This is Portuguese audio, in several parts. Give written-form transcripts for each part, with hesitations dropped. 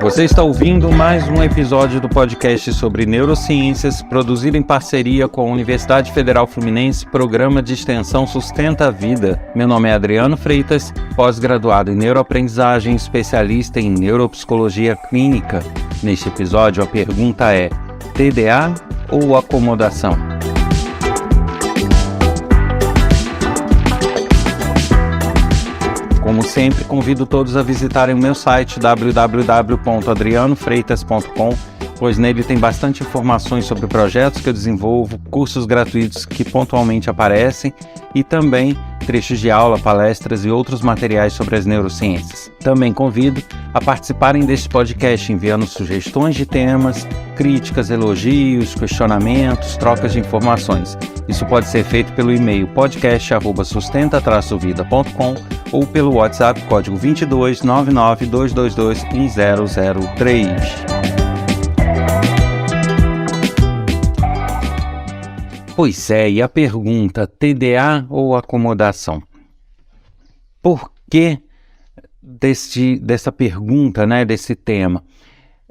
Você está ouvindo mais um episódio do podcast sobre neurociências, produzido em parceria com a Universidade Federal Fluminense, Programa de Extensão Sustenta a Vida. Meu nome é Adriano Freitas, pós-graduado em neuroaprendizagem, especialista em neuropsicologia clínica. Neste episódio, a pergunta é: TDA ou acomodação? Como sempre, convido todos a visitarem o meu site www.adrianofreitas.com, pois nele tem bastante informações sobre projetos que eu desenvolvo, cursos gratuitos que pontualmente aparecem e também trechos de aula, palestras e outros materiais sobre as neurociências. Também convido a participarem deste podcast enviando sugestões de temas, críticas, elogios, questionamentos, trocas de informações. Isso pode ser feito pelo e-mail podcast@sustenta-vida.com ou pelo WhatsApp código 22 99 222 1003. Pois é, e a pergunta, TDA ou acomodação? Por que dessa pergunta, desse tema?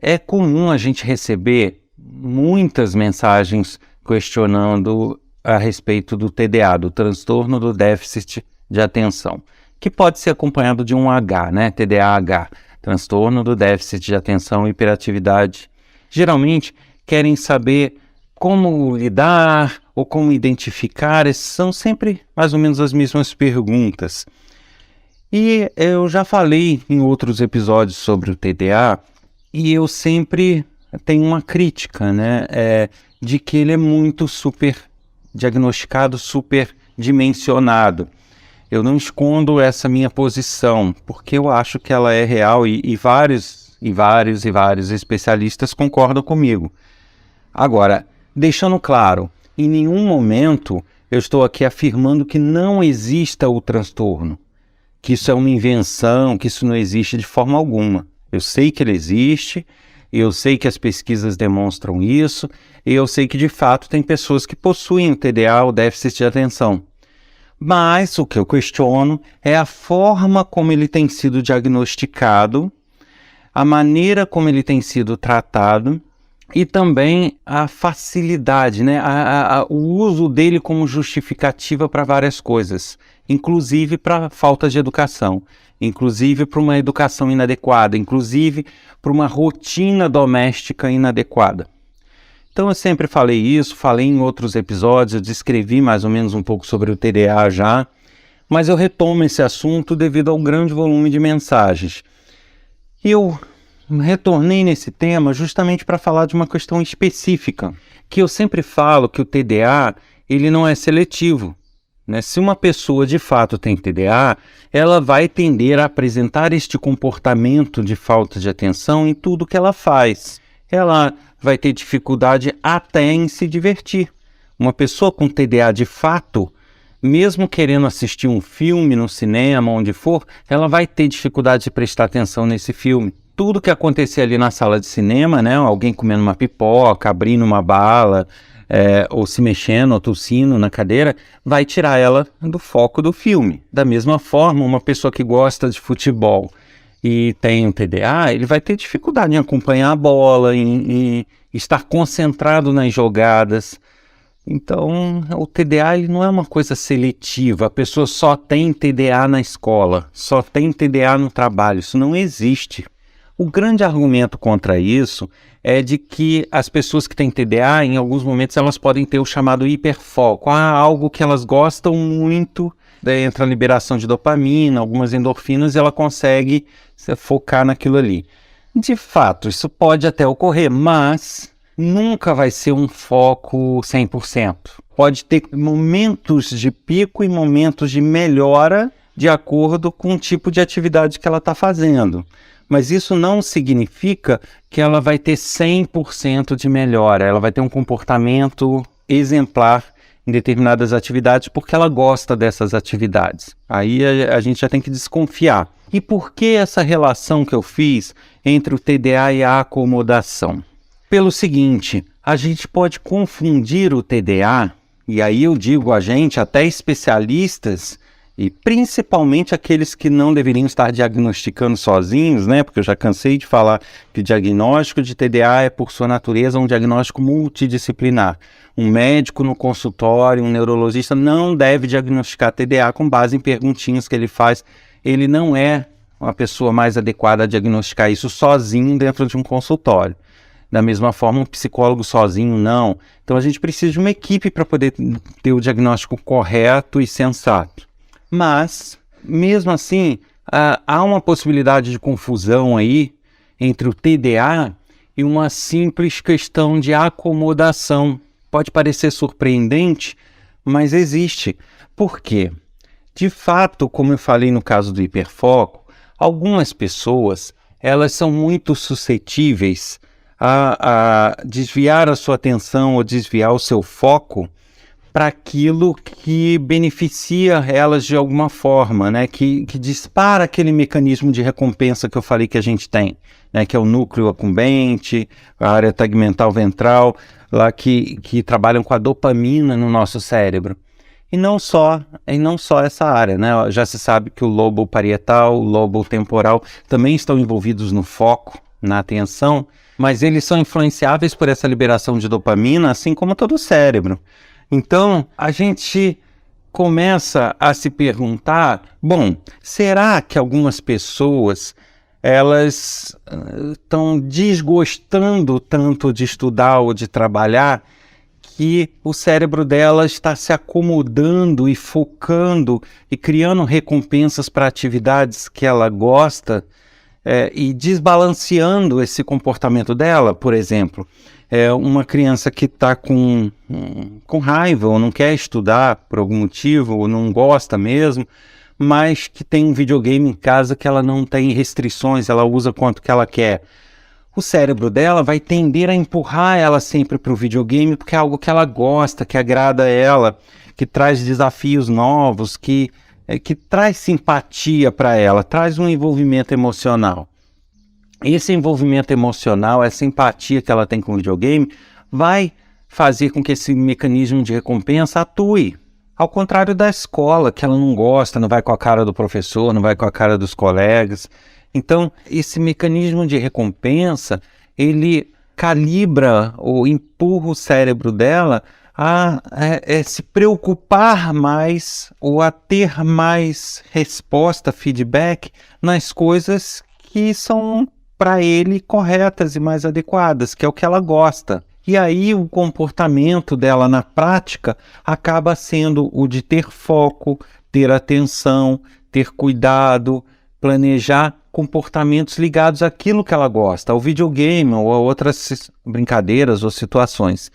É comum a gente receber muitas mensagens questionando a respeito do TDA, do transtorno do déficit de atenção, que pode ser acompanhado de um H, TDAH, transtorno do déficit de atenção e hiperatividade. Geralmente querem saber como lidar ou como identificar. São sempre mais ou menos as mesmas perguntas. E eu já falei em outros episódios sobre o TDA e eu sempre tenho uma crítica, de que ele é muito super diagnosticado, super dimensionado. Eu não escondo essa minha posição, porque eu acho que ela é real e vários especialistas concordam comigo. Agora, deixando claro, em nenhum momento eu estou aqui afirmando que não exista o transtorno, que isso é uma invenção, que isso não existe de forma alguma. Eu sei que ele existe, eu sei que as pesquisas demonstram isso, e eu sei que de fato tem pessoas que possuem o TDA, o déficit de atenção. Mas o que eu questiono é a forma como ele tem sido diagnosticado, a maneira como ele tem sido tratado e também a facilidade, o uso dele como justificativa para várias coisas, inclusive para falta de educação, inclusive para uma educação inadequada, inclusive para uma rotina doméstica inadequada. Então eu sempre falei isso, falei em outros episódios, eu descrevi mais ou menos um pouco sobre o TDA já, mas eu retomo esse assunto devido ao grande volume de mensagens. Eu retornei nesse tema justamente para falar de uma questão específica, que eu sempre falo que o TDA ele não é seletivo. Se uma pessoa de fato tem TDA, ela vai tender a apresentar este comportamento de falta de atenção em tudo que ela faz. Ela vai ter dificuldade até em se divertir. Uma pessoa com TDA de fato, mesmo querendo assistir um filme no cinema, onde for, ela vai ter dificuldade de prestar atenção nesse filme. Tudo que acontecer ali na sala de cinema, alguém comendo uma pipoca, abrindo uma bala, ou se mexendo ou tossindo na cadeira, vai tirar ela do foco do filme. Da mesma forma, uma pessoa que gosta de futebol e tem um TDA, ele vai ter dificuldade em acompanhar a bola, em estar concentrado nas jogadas. Então, o TDA ele não é uma coisa seletiva, a pessoa só tem TDA na escola, só tem TDA no trabalho, isso não existe. O grande argumento contra isso é de que as pessoas que têm TDA, em alguns momentos, elas podem ter o chamado hiperfoco, algo que elas gostam muito, daí entra a liberação de dopamina, algumas endorfinas, e ela consegue focar naquilo ali. De fato, isso pode até ocorrer, mas nunca vai ser um foco 100%. Pode ter momentos de pico e momentos de melhora de acordo com o tipo de atividade que ela está fazendo. Mas isso não significa que ela vai ter 100% de melhora. Ela vai ter um comportamento exemplar em determinadas atividades porque ela gosta dessas atividades. Aí a gente já tem que desconfiar. E por que essa relação que eu fiz entre o TDA e a acomodação? Pelo seguinte, a gente pode confundir o TDA, e aí eu digo a gente, até especialistas E principalmente aqueles que não deveriam estar diagnosticando sozinhos, né? Porque eu já cansei de falar que o diagnóstico de TDA é, por sua natureza, um diagnóstico multidisciplinar. Um médico no consultório, um neurologista não deve diagnosticar TDA com base em perguntinhas que ele faz. Ele não é uma pessoa mais adequada a diagnosticar isso sozinho dentro de um consultório. Da mesma forma, um psicólogo sozinho, não. Então a gente precisa de uma equipe para poder ter o diagnóstico correto e sensato. Mas, mesmo assim, há uma possibilidade de confusão aí entre o TDA e uma simples questão de acomodação. Pode parecer surpreendente, mas existe. Por quê? De fato, como eu falei no caso do hiperfoco, algumas pessoas elas são muito suscetíveis a desviar a sua atenção ou desviar o seu foco para aquilo que beneficia elas de alguma forma, né? Que dispara aquele mecanismo de recompensa que eu falei que a gente tem, né? Que é o núcleo accumbente, a área tegmental ventral, lá que trabalham com a dopamina no nosso cérebro. E não só essa área, né? Já se sabe que o lobo parietal, o lobo temporal também estão envolvidos no foco, na atenção, mas eles são influenciáveis por essa liberação de dopamina, assim como todo o cérebro. Então, a gente começa a se perguntar, bom, será que algumas pessoas elas estão desgostando tanto de estudar ou de trabalhar que o cérebro delas está se acomodando e focando e criando recompensas para atividades que ela gosta e desbalanceando esse comportamento dela? Por exemplo, uma criança que está com raiva ou não quer estudar por algum motivo ou não gosta mesmo, mas que tem um videogame em casa que ela não tem restrições, ela usa quanto que ela quer. O cérebro dela vai tender a empurrar ela sempre para o videogame porque é algo que ela gosta, que agrada ela, que traz desafios novos, que traz simpatia para ela, traz um envolvimento emocional. Esse envolvimento emocional, essa empatia que ela tem com o videogame, vai fazer com que esse mecanismo de recompensa atue. Ao contrário da escola, que ela não gosta, não vai com a cara do professor, não vai com a cara dos colegas. Então, esse mecanismo de recompensa, ele calibra ou empurra o cérebro dela a se preocupar mais ou a ter mais resposta, feedback nas coisas que são para ele corretas e mais adequadas, que é o que ela gosta. E aí o comportamento dela na prática acaba sendo o de ter foco, ter atenção, ter cuidado, planejar comportamentos ligados àquilo que ela gosta, ao videogame ou a outras brincadeiras ou situações.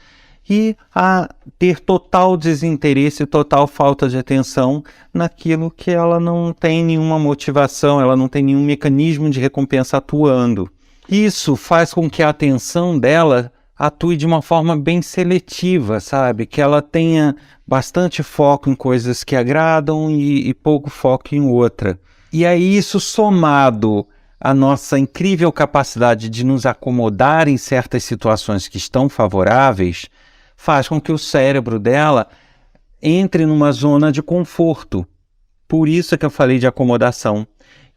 E a ter total desinteresse, total falta de atenção naquilo que ela não tem nenhuma motivação, ela não tem nenhum mecanismo de recompensa atuando. Isso faz com que a atenção dela atue de uma forma bem seletiva, sabe? Que ela tenha bastante foco em coisas que agradam e pouco foco em outra. E aí isso somado à nossa incrível capacidade de nos acomodar em certas situações que estão favoráveis, faz com que o cérebro dela entre numa zona de conforto. Por isso é que eu falei de acomodação.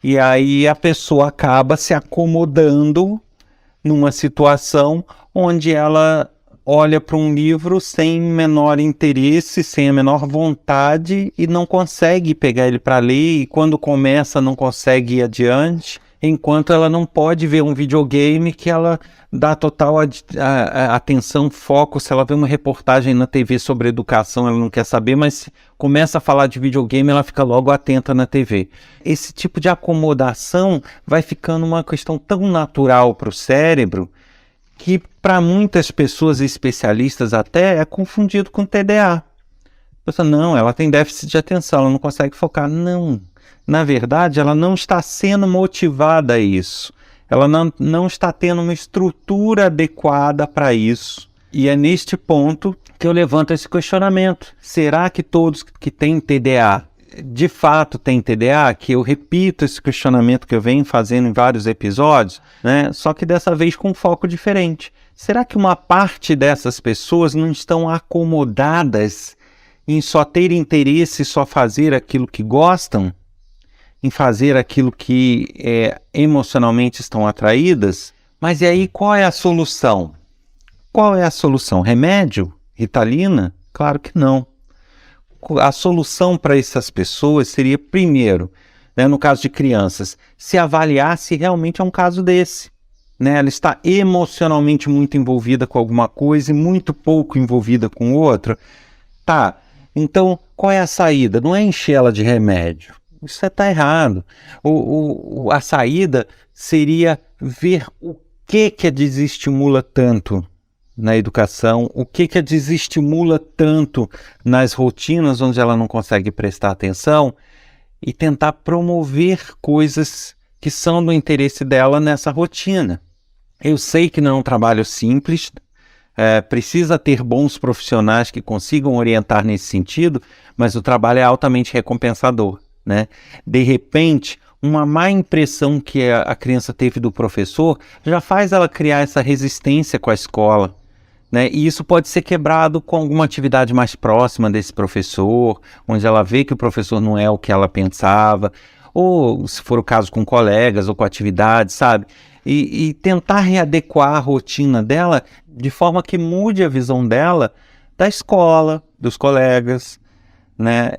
E aí a pessoa acaba se acomodando numa situação onde ela olha para um livro sem menor interesse, sem a menor vontade e não consegue pegar ele para ler, e quando começa não consegue ir adiante, enquanto ela não pode ver um videogame que ela dá total atenção, foco. Se ela vê uma reportagem na TV sobre educação, ela não quer saber, mas se começa a falar de videogame, ela fica logo atenta na TV. Esse tipo de acomodação vai ficando uma questão tão natural para o cérebro que para muitas pessoas especialistas até é confundido com TDA. Pensa, não, ela tem déficit de atenção, ela não consegue focar. Não, na verdade ela não está sendo motivada a isso. Ela não está tendo uma estrutura adequada para isso. E é neste ponto que eu levanto esse questionamento. Será que todos que têm TDA de fato têm TDA? Que eu repito esse questionamento que eu venho fazendo em vários episódios, né? Só que dessa vez com um foco diferente. Será que uma parte dessas pessoas não estão acomodadas em só ter interesse, só fazer aquilo que gostam, em fazer aquilo que emocionalmente estão atraídas. Mas e aí qual é a solução? Qual é a solução? Remédio? Ritalina? Claro que não. A solução para essas pessoas seria, primeiro, né, no caso de crianças, se avaliar se realmente é um caso desse. Né? Ela está emocionalmente muito envolvida com alguma coisa e muito pouco envolvida com outra. Tá, então qual é a saída? Não é encher ela de remédio. Isso está errado. A saída seria ver o que a desestimula tanto na educação, o que a desestimula tanto nas rotinas onde ela não consegue prestar atenção e tentar promover coisas que são do interesse dela nessa rotina. Eu sei que não é um trabalho simples, precisa ter bons profissionais que consigam orientar nesse sentido, mas o trabalho é altamente recompensador, né? De repente, uma má impressão que a criança teve do professor já faz ela criar essa resistência com a escola, né? E isso pode ser quebrado com alguma atividade mais próxima desse professor, onde ela vê que o professor não é o que ela pensava, ou se for o caso com colegas ou com atividades, sabe? E tentar readequar a rotina dela de forma que mude a visão dela da escola, dos colegas, né?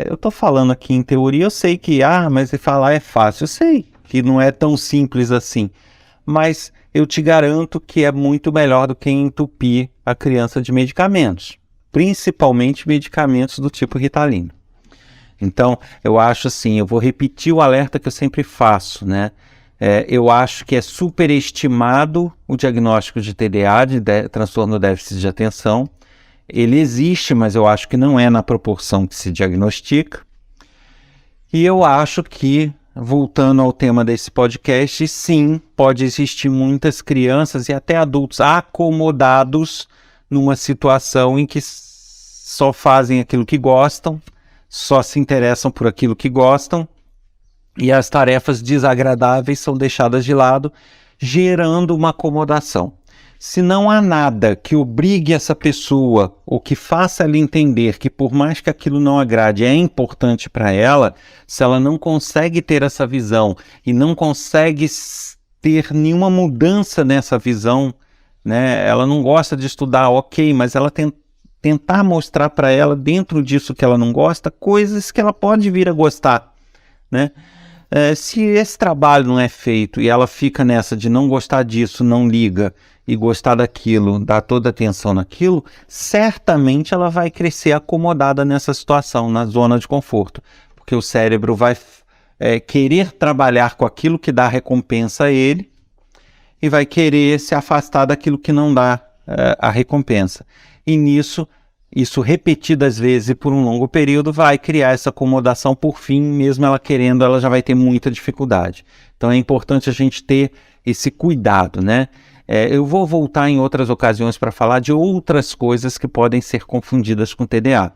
Eu estou falando aqui em teoria, eu sei que, mas falar é fácil, eu sei que não é tão simples assim, mas eu te garanto que é muito melhor do que entupir a criança de medicamentos, principalmente medicamentos do tipo Ritalina. Então, eu acho assim, eu vou repetir o alerta que eu sempre faço, né? Eu acho que é superestimado o diagnóstico de TDA, de transtorno do déficit de atenção. Ele existe, mas eu acho que não é na proporção que se diagnostica. E eu acho que, voltando ao tema desse podcast, sim, pode existir muitas crianças e até adultos acomodados numa situação em que só fazem aquilo que gostam, só se interessam por aquilo que gostam, e as tarefas desagradáveis são deixadas de lado, gerando uma acomodação. Se não há nada que obrigue essa pessoa ou que faça ela entender que por mais que aquilo não agrade, é importante para ela, se ela não consegue ter essa visão e não consegue ter nenhuma mudança nessa visão, né? Ela não gosta de estudar, ok, mas ela tentar mostrar para ela, dentro disso que ela não gosta, coisas que ela pode vir a gostar, né? Se esse trabalho não é feito e ela fica nessa de não gostar disso, não liga, e gostar daquilo, dar toda a atenção naquilo, certamente ela vai crescer acomodada nessa situação, na zona de conforto, porque o cérebro vai querer trabalhar com aquilo que dá recompensa a ele e vai querer se afastar daquilo que não dá a recompensa. E nisso, isso repetidas vezes e por um longo período vai criar essa acomodação. Por fim, mesmo ela querendo, ela já vai ter muita dificuldade. Então é importante a gente ter esse cuidado, né? Eu vou voltar em outras ocasiões para falar de outras coisas que podem ser confundidas com TDA.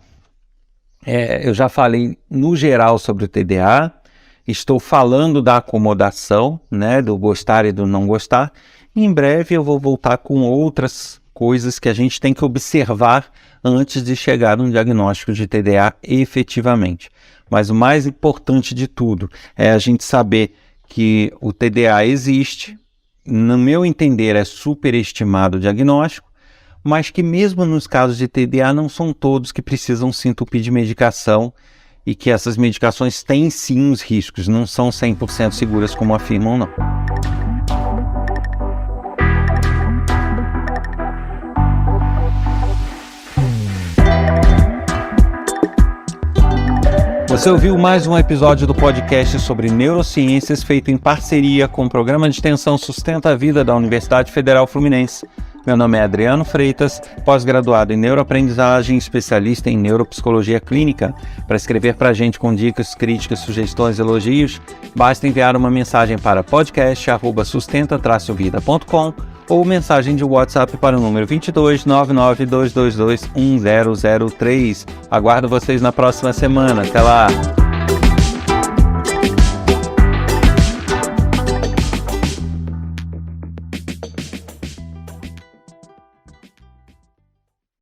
Eu já falei no geral sobre o TDA, estou falando da acomodação, né, do gostar e do não gostar. E em breve eu vou voltar com outras coisas que a gente tem que observar antes de chegar num diagnóstico de TDA efetivamente. Mas o mais importante de tudo é a gente saber que o TDA existe. No meu entender, é superestimado o diagnóstico, mas que mesmo nos casos de TDA não são todos que precisam se entupir de medicação e que essas medicações têm sim os riscos, não são 100% seguras como afirmam, não. Você ouviu mais um episódio do podcast sobre neurociências feito em parceria com o Programa de Extensão Sustenta a Vida da Universidade Federal Fluminense. Meu nome é Adriano Freitas, pós-graduado em neuroaprendizagem, especialista em neuropsicologia clínica. Para escrever para a gente com dicas, críticas, sugestões, elogios, basta enviar uma mensagem para podcast@sustenta-vida.com ou mensagem de WhatsApp para o número 22 99222 1003. Aguardo vocês na próxima semana. Até lá!